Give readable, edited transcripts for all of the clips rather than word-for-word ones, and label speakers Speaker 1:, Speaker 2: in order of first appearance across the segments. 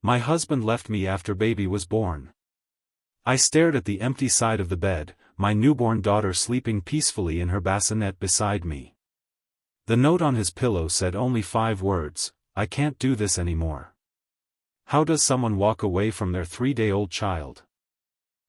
Speaker 1: My husband left me after baby was born. I stared at the empty side of the bed, my newborn daughter sleeping peacefully in her bassinet beside me. The note on his pillow said only 5 words, "I can't do this anymore." How does someone walk away from their 3-day-old child?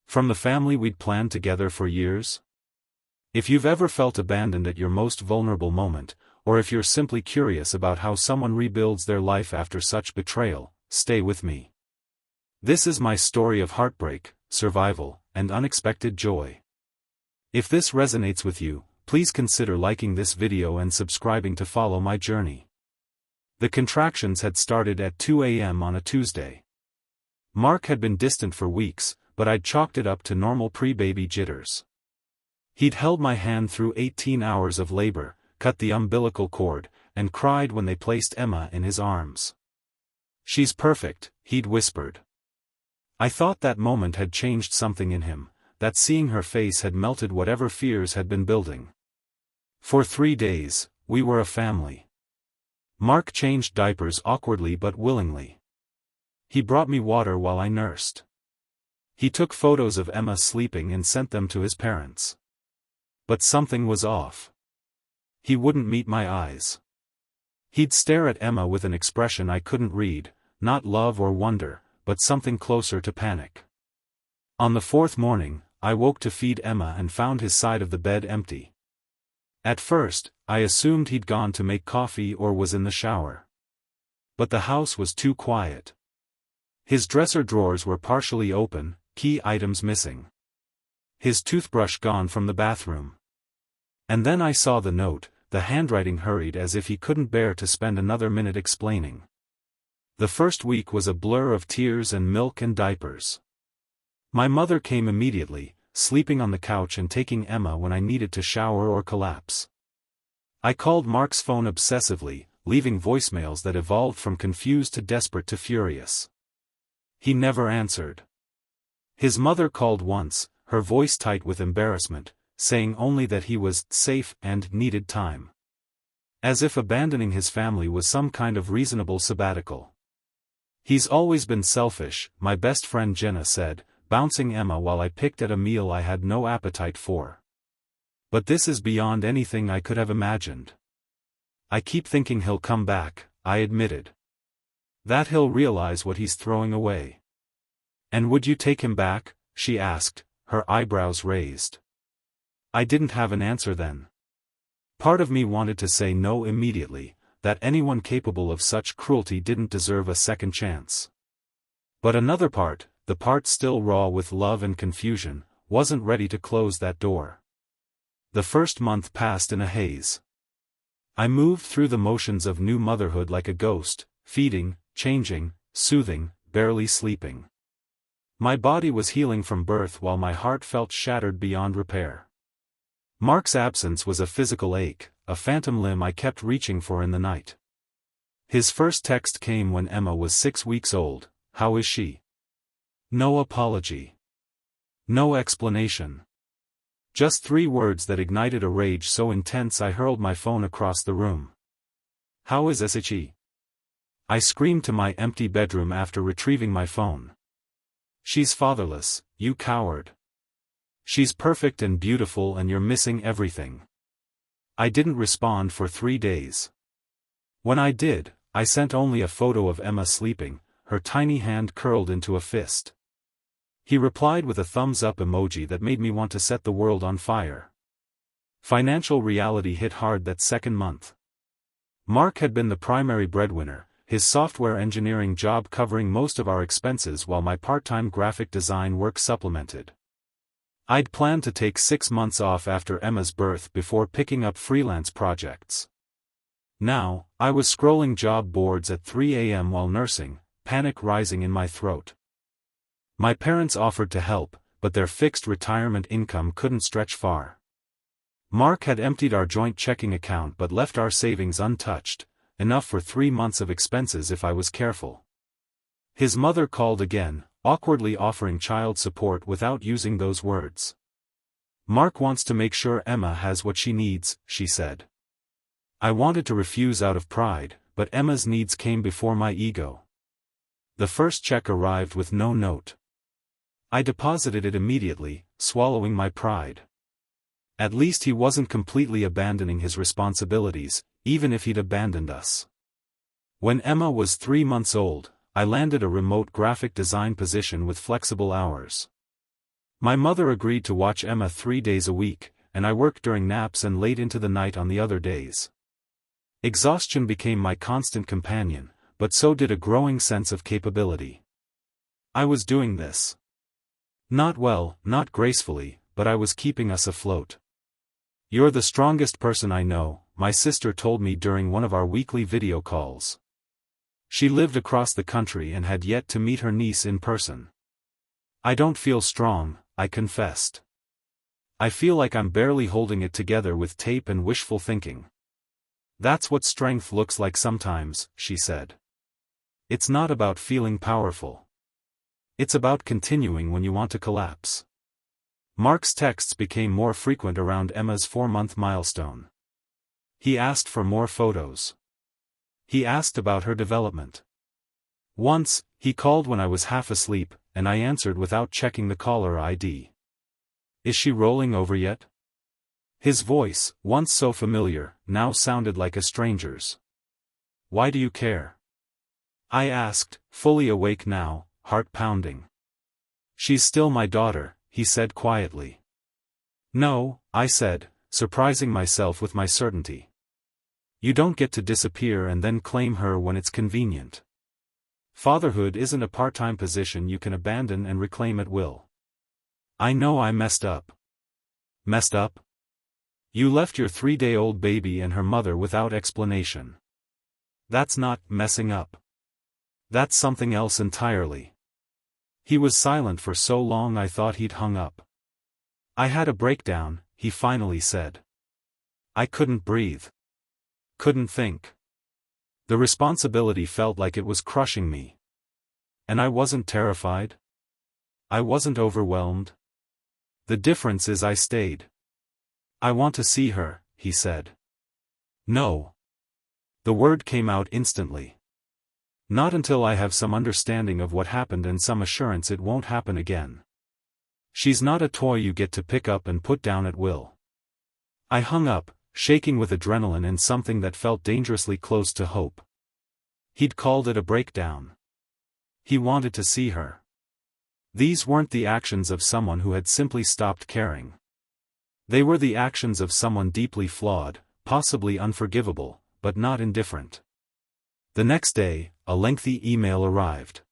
Speaker 1: From the family we'd planned together for years? If you've ever felt abandoned at your most vulnerable moment, or if you're simply curious about how someone rebuilds their life after such betrayal, stay with me. This is my story of heartbreak, survival, and unexpected joy. If this resonates with you, please consider liking this video and subscribing to follow my journey. The contractions had started at 2 a.m. on a Tuesday. Mark had been distant for weeks, but I'd chalked it up to normal pre-baby jitters. He'd held my hand through 18 hours of labor, cut the umbilical cord, and cried when they placed Emma in his arms. "She's perfect," he'd whispered. I thought that moment had changed something in him, that seeing her face had melted whatever fears had been building. For 3 days, we were a family. Mark changed diapers awkwardly but willingly. He brought me water while I nursed. He took photos of Emma sleeping and sent them to his parents. But something was off. He wouldn't meet my eyes. He'd stare at Emma with an expression I couldn't read, not love or wonder, but something closer to panic. On the 4th morning, I woke to feed Emma and found his side of the bed empty. At first, I assumed he'd gone to make coffee or was in the shower. But the house was too quiet. His dresser drawers were partially open, key items missing. His toothbrush gone from the bathroom. And then I saw the note, the handwriting hurried as if he couldn't bear to spend another minute explaining. The first week was a blur of tears and milk and diapers. My mother came immediately, sleeping on the couch and taking Emma when I needed to shower or collapse. I called Mark's phone obsessively, leaving voicemails that evolved from confused to desperate to furious. He never answered. His mother called once, her voice tight with embarrassment, saying only that he was safe and needed time. As if abandoning his family was some kind of reasonable sabbatical. "He's always been selfish," my best friend Jenna said, bouncing Emma while I picked at a meal I had no appetite for. "But this is beyond anything I could have imagined." "I keep thinking he'll come back," I admitted. "That he'll realize what he's throwing away." "And would you take him back?" she asked, her eyebrows raised. I didn't have an answer then. Part of me wanted to say no immediately, that anyone capable of such cruelty didn't deserve a second chance. But another part, the part still raw with love and confusion, wasn't ready to close that door. The first month passed in a haze. I moved through the motions of new motherhood like a ghost, feeding, changing, soothing, barely sleeping. My body was healing from birth while my heart felt shattered beyond repair. Mark's absence was a physical ache, a phantom limb I kept reaching for in the night. His first text came when Emma was 6 weeks old. "How is she?" No apology. No explanation. Just 3 words that ignited a rage so intense I hurled my phone across the room. "How is she?" I screamed to my empty bedroom after retrieving my phone. "She's fatherless, you coward. She's perfect and beautiful and you're missing everything." I didn't respond for 3 days. When I did, I sent only a photo of Emma sleeping, her tiny hand curled into a fist. He replied with a thumbs-up emoji that made me want to set the world on fire. Financial reality hit hard that second month. Mark had been the primary breadwinner, his software engineering job covering most of our expenses while my part-time graphic design work supplemented. I'd planned to take 6 months off after Emma's birth before picking up freelance projects. Now, I was scrolling job boards at 3 a.m. while nursing, panic rising in my throat. My parents offered to help, but their fixed retirement income couldn't stretch far. Mark had emptied our joint checking account but left our savings untouched, enough for 3 months of expenses if I was careful. His mother called again, awkwardly offering child support without using those words. "Mark wants to make sure Emma has what she needs," she said. I wanted to refuse out of pride, but Emma's needs came before my ego. The first check arrived with no note. I deposited it immediately, swallowing my pride. At least he wasn't completely abandoning his responsibilities, even if he'd abandoned us. When Emma was 3 months old, I landed a remote graphic design position with flexible hours. My mother agreed to watch Emma 3 days a week, and I worked during naps and late into the night on the other days. Exhaustion became my constant companion, but so did a growing sense of capability. I was doing this. Not well, not gracefully, but I was keeping us afloat. "You're the strongest person I know," my sister told me during one of our weekly video calls. She lived across the country and had yet to meet her niece in person. "I don't feel strong," I confessed. "I feel like I'm barely holding it together with tape and wishful thinking." "That's what strength looks like sometimes," she said. "It's not about feeling powerful. It's about continuing when you want to collapse." Mark's texts became more frequent around Emma's 4-month milestone. He asked for more photos. He asked about her development. Once, he called when I was half asleep, and I answered without checking the caller ID. "Is she rolling over yet?" His voice, once so familiar, now sounded like a stranger's. "Why do you care?" I asked, fully awake now, heart pounding. "She's still my daughter," he said quietly. "No," I said, surprising myself with my certainty. "You don't get to disappear and then claim her when it's convenient. Fatherhood isn't a part-time position you can abandon and reclaim at will." "I know I messed up." "Messed up? You left your 3-day-old baby and her mother without explanation. That's not messing up. That's something else entirely." He was silent for so long I thought he'd hung up. "I had a breakdown," he finally said. "I couldn't breathe. Couldn't think. The responsibility felt like it was crushing me. And I wasn't terrified. I wasn't overwhelmed. The difference is I stayed." "I want to see her," he said. "No." The word came out instantly. "Not until I have some understanding of what happened and some assurance it won't happen again. She's not a toy you get to pick up and put down at will." I hung up, shaking with adrenaline and something that felt dangerously close to hope. He'd called it a breakdown. He wanted to see her. These weren't the actions of someone who had simply stopped caring. They were the actions of someone deeply flawed, possibly unforgivable, but not indifferent. The next day, a lengthy email arrived.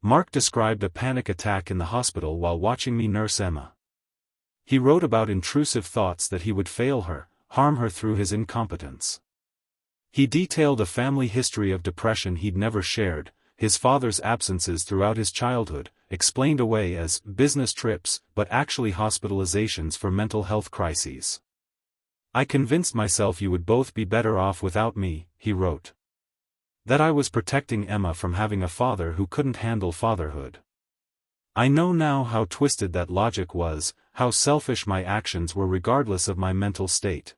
Speaker 1: Mark described a panic attack in the hospital while watching me nurse Emma. He wrote about intrusive thoughts that he would fail her, harm her through his incompetence. He detailed a family history of depression he'd never shared, his father's absences throughout his childhood, explained away as business trips, but actually hospitalizations for mental health crises. "I convinced myself you would both be better off without me," he wrote. "That I was protecting Emma from having a father who couldn't handle fatherhood. I know now how twisted that logic was, how selfish my actions were regardless of my mental state.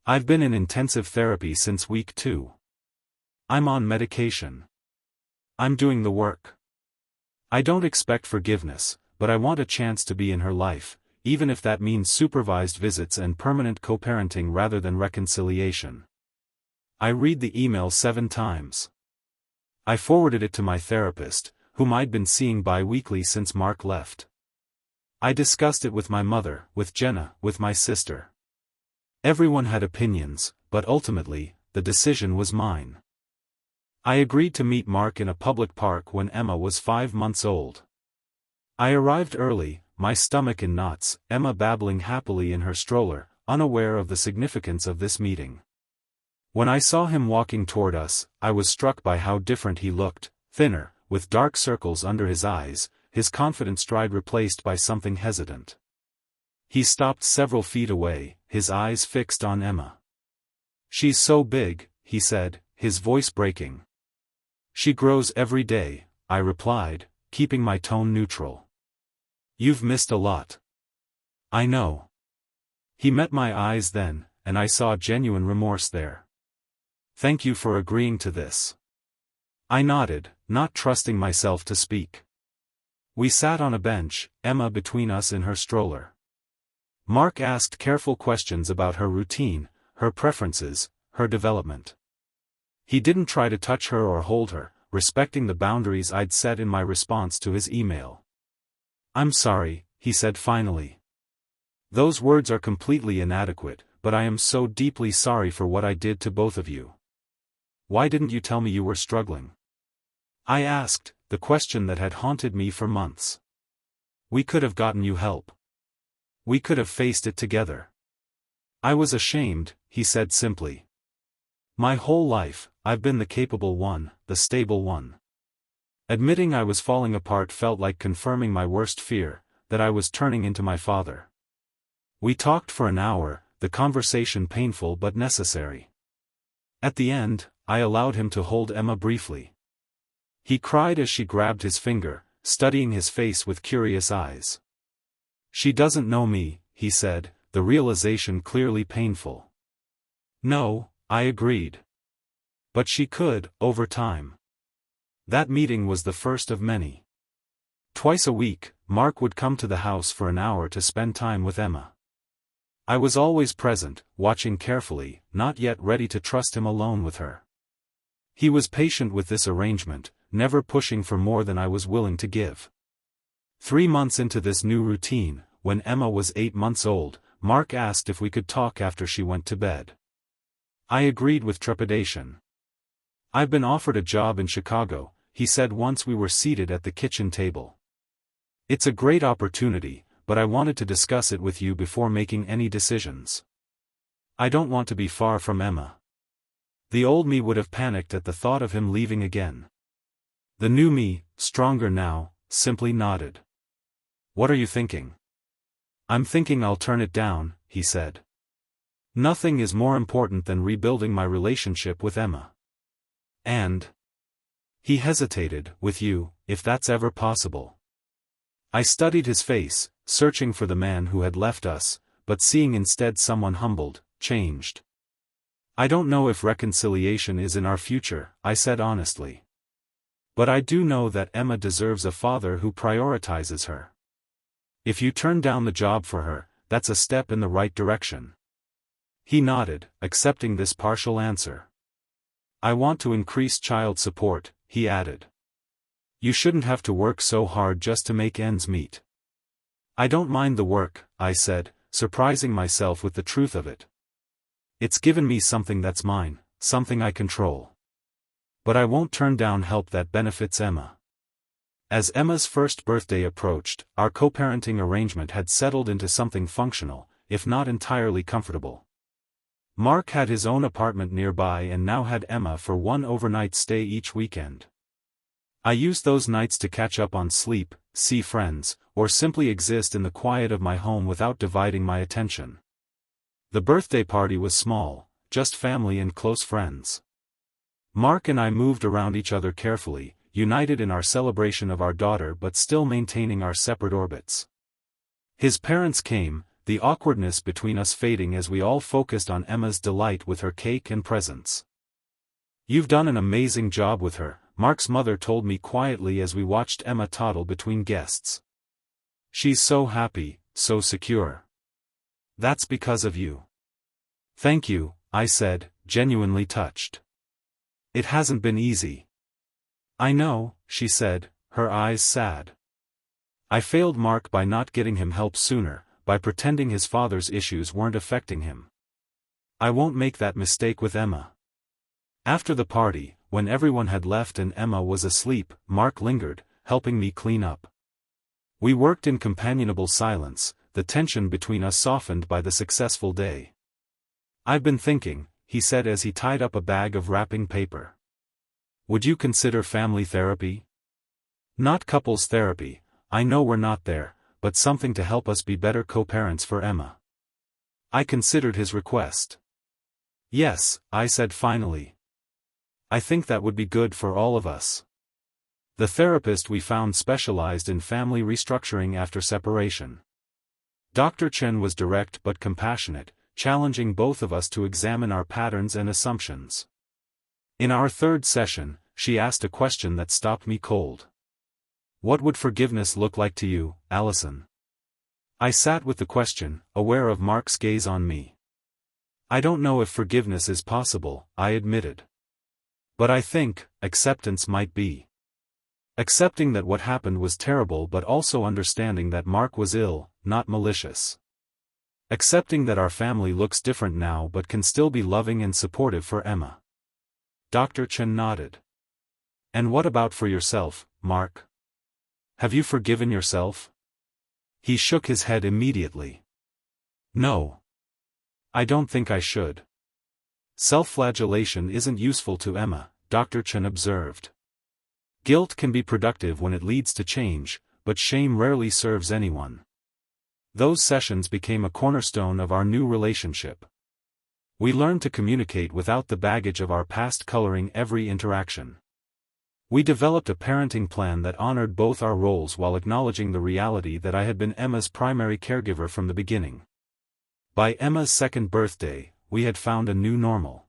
Speaker 1: I've been in intensive therapy since week 2. I'm on medication. I'm doing the work. I don't expect forgiveness, but I want a chance to be in her life, even if that means supervised visits and permanent co-parenting rather than reconciliation." I read the email 7 times. I forwarded it to my therapist, whom I'd been seeing bi-weekly since Mark left. I discussed it with my mother, with Jenna, with my sister. Everyone had opinions, but ultimately, the decision was mine. I agreed to meet Mark in a public park when Emma was 5 months old. I arrived early, my stomach in knots, Emma babbling happily in her stroller, unaware of the significance of this meeting. When I saw him walking toward us, I was struck by how different he looked, thinner, with dark circles under his eyes, his confident stride replaced by something hesitant. He stopped several feet away, his eyes fixed on Emma. "She's so big," he said, his voice breaking. "She grows every day," I replied, keeping my tone neutral. "You've missed a lot." "I know." He met my eyes then, and I saw genuine remorse there. "Thank you for agreeing to this. I nodded, not trusting myself to speak. We sat on a bench, Emma between us in her stroller. Mark asked careful questions about her routine, her preferences, her development. He didn't try to touch her or hold her, respecting the boundaries I'd set in my response to his email. "I'm sorry," he said finally. "Those words are completely inadequate, but I am so deeply sorry for what I did to both of you. Why didn't you tell me you were struggling?" I asked, the question that had haunted me for months. "We could have gotten you help. We could have faced it together." "I was ashamed," he said simply. "My whole life, I've been the capable one, the stable one. Admitting I was falling apart felt like confirming my worst fear, that I was turning into my father." We talked for an hour, the conversation painful but necessary. At the end, I allowed him to hold Emma briefly. He cried as she grabbed his finger, studying his face with curious eyes. "She doesn't know me," he said, the realization clearly painful. "No," I agreed. "But she could, over time." That meeting was the first of many. Twice a week, Mark would come to the house for an hour to spend time with Emma. I was always present, watching carefully, not yet ready to trust him alone with her. He was patient with this arrangement, never pushing for more than I was willing to give. 3 months into this new routine, when Emma was 8 months old, Mark asked if we could talk after she went to bed. I agreed with trepidation. "I've been offered a job in Chicago," he said once we were seated at the kitchen table. "It's a great opportunity, but I wanted to discuss it with you before making any decisions. I don't want to be far from Emma." The old me would have panicked at the thought of him leaving again. The new me, stronger now, simply nodded. "What are you thinking?" "I'm thinking I'll turn it down," he said. "Nothing is more important than rebuilding my relationship with Emma. And," he hesitated, "with you, if that's ever possible." I studied his face, searching for the man who had left us, but seeing instead someone humbled, changed. "I don't know if reconciliation is in our future," I said honestly. "But I do know that Emma deserves a father who prioritizes her. If you turn down the job for her, that's a step in the right direction." He nodded, accepting this partial answer. "I want to increase child support," he added. "You shouldn't have to work so hard just to make ends meet." "I don't mind the work," I said, surprising myself with the truth of it. "It's given me something that's mine, something I control. But I won't turn down help that benefits Emma." As Emma's first birthday approached, our co-parenting arrangement had settled into something functional, if not entirely comfortable. Mark had his own apartment nearby and now had Emma for one overnight stay each weekend. I used those nights to catch up on sleep, see friends, or simply exist in the quiet of my home without dividing my attention. The birthday party was small, just family and close friends. Mark and I moved around each other carefully, united in our celebration of our daughter but still maintaining our separate orbits. His parents came, the awkwardness between us fading as we all focused on Emma's delight with her cake and presents. "You've done an amazing job with her," Mark's mother told me quietly as we watched Emma toddle between guests. "She's so happy, so secure. That's because of you." "Thank you," I said, genuinely touched. "It hasn't been easy." "I know," she said, her eyes sad. "I failed Mark by not getting him help sooner, by pretending his father's issues weren't affecting him. I won't make that mistake with Emma." After the party, when everyone had left and Emma was asleep, Mark lingered, helping me clean up. We worked in companionable silence, the tension between us softened by the successful day. "I've been thinking," he said as he tied up a bag of wrapping paper. "Would you consider family therapy? Not couples therapy, I know we're not there, but something to help us be better co-parents for Emma." I considered his request. "Yes," I said finally. "I think that would be good for all of us." The therapist we found specialized in family restructuring after separation. Dr. Chen was direct but compassionate, challenging both of us to examine our patterns and assumptions. In our third session, she asked a question that stopped me cold. "What would forgiveness look like to you, Allison?" I sat with the question, aware of Mark's gaze on me. "I don't know if forgiveness is possible," I admitted. "But I think, acceptance might be. Accepting that what happened was terrible, but also understanding that Mark was ill, not malicious. Accepting that our family looks different now but can still be loving and supportive for Emma." Dr. Chen nodded. "And what about for yourself, Mark? Have you forgiven yourself?" He shook his head immediately. "No. I don't think I should." "Self-flagellation isn't useful to Emma," Dr. Chen observed. "Guilt can be productive when it leads to change, but shame rarely serves anyone." Those sessions became a cornerstone of our new relationship. We learned to communicate without the baggage of our past coloring every interaction. We developed a parenting plan that honored both our roles while acknowledging the reality that I had been Emma's primary caregiver from the beginning. By Emma's second birthday, we had found a new normal.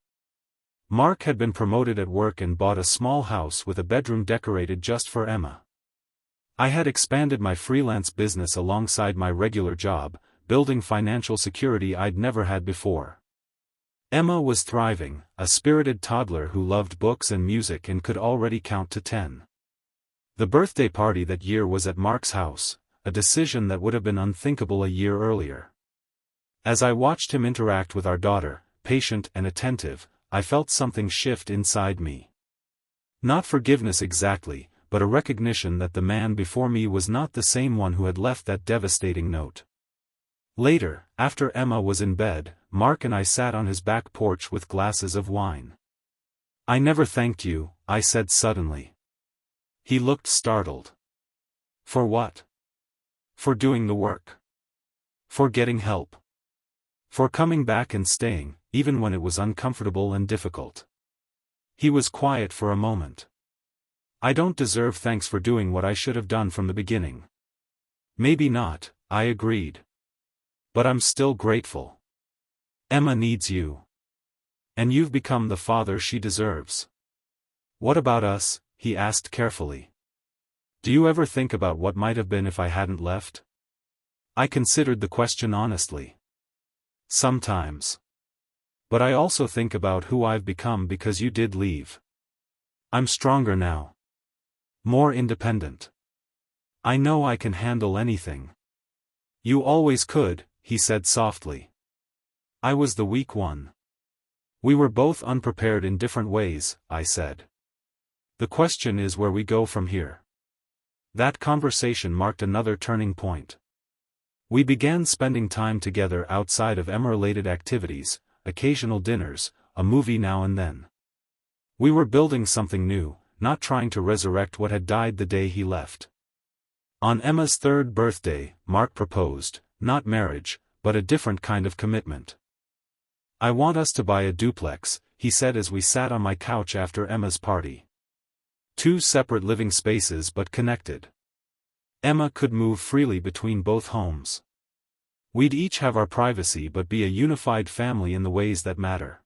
Speaker 1: Mark had been promoted at work and bought a small house with a bedroom decorated just for Emma. I had expanded my freelance business alongside my regular job, building financial security I'd never had before. Emma was thriving, a spirited toddler who loved books and music and could already count to 10. The birthday party that year was at Mark's house, a decision that would have been unthinkable a year earlier. As I watched him interact with our daughter, patient and attentive, I felt something shift inside me. Not forgiveness exactly, but a recognition that the man before me was not the same one who had left that devastating note. Later, after Emma was in bed, Mark and I sat on his back porch with glasses of wine. "I never thanked you," I said suddenly. He looked startled. "For what?" "For doing the work. For getting help. For coming back and staying, even when it was uncomfortable and difficult." He was quiet for a moment. "I don't deserve thanks for doing what I should have done from the beginning." "Maybe not," I agreed. "But I'm still grateful. Emma needs you. And you've become the father she deserves." "What about us?" he asked carefully. "Do you ever think about what might have been if I hadn't left?" I considered the question honestly. "Sometimes. But I also think about who I've become because you did leave. I'm stronger now. More independent. I know I can handle anything." "You always could," he said softly. "I was the weak one." "We were both unprepared in different ways," I said. "The question is where we go from here." That conversation marked another turning point. We began spending time together outside of Emma-related activities, occasional dinners, a movie now and then. We were building something new, not trying to resurrect what had died the day he left. On Emma's third birthday, Mark proposed, not marriage, but a different kind of commitment. "I want us to buy a duplex," he said as we sat on my couch after Emma's party. 2 separate living spaces but connected. Emma could move freely between both homes. We'd each have our privacy but be a unified family in the ways that matter.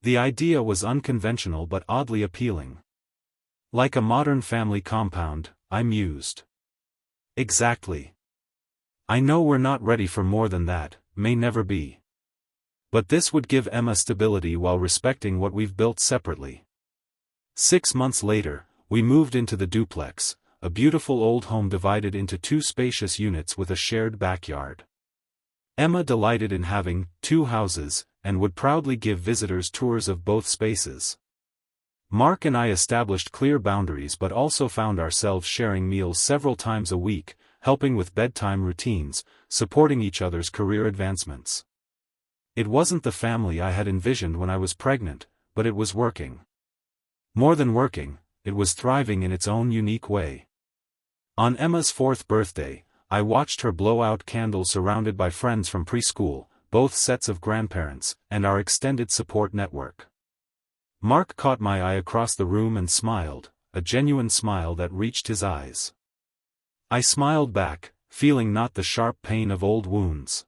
Speaker 1: The idea was unconventional but oddly appealing. Like a modern family compound, I mused. Exactly. I know we're not ready for more than that, may never be. But this would give Emma stability while respecting what we've built separately. 6 months later, we moved into the duplex, a beautiful old home divided into 2 spacious units with a shared backyard. Emma delighted in having 2 houses, and would proudly give visitors tours of both spaces. Mark and I established clear boundaries but also found ourselves sharing meals several times a week, helping with bedtime routines, supporting each other's career advancements. It wasn't the family I had envisioned when I was pregnant, but it was working. More than working, it was thriving in its own unique way. On Emma's 4th birthday, I watched her blow out candles surrounded by friends from preschool, both sets of grandparents, and our extended support network. Mark caught my eye across the room and smiled, a genuine smile that reached his eyes. I smiled back, feeling not the sharp pain of old wounds.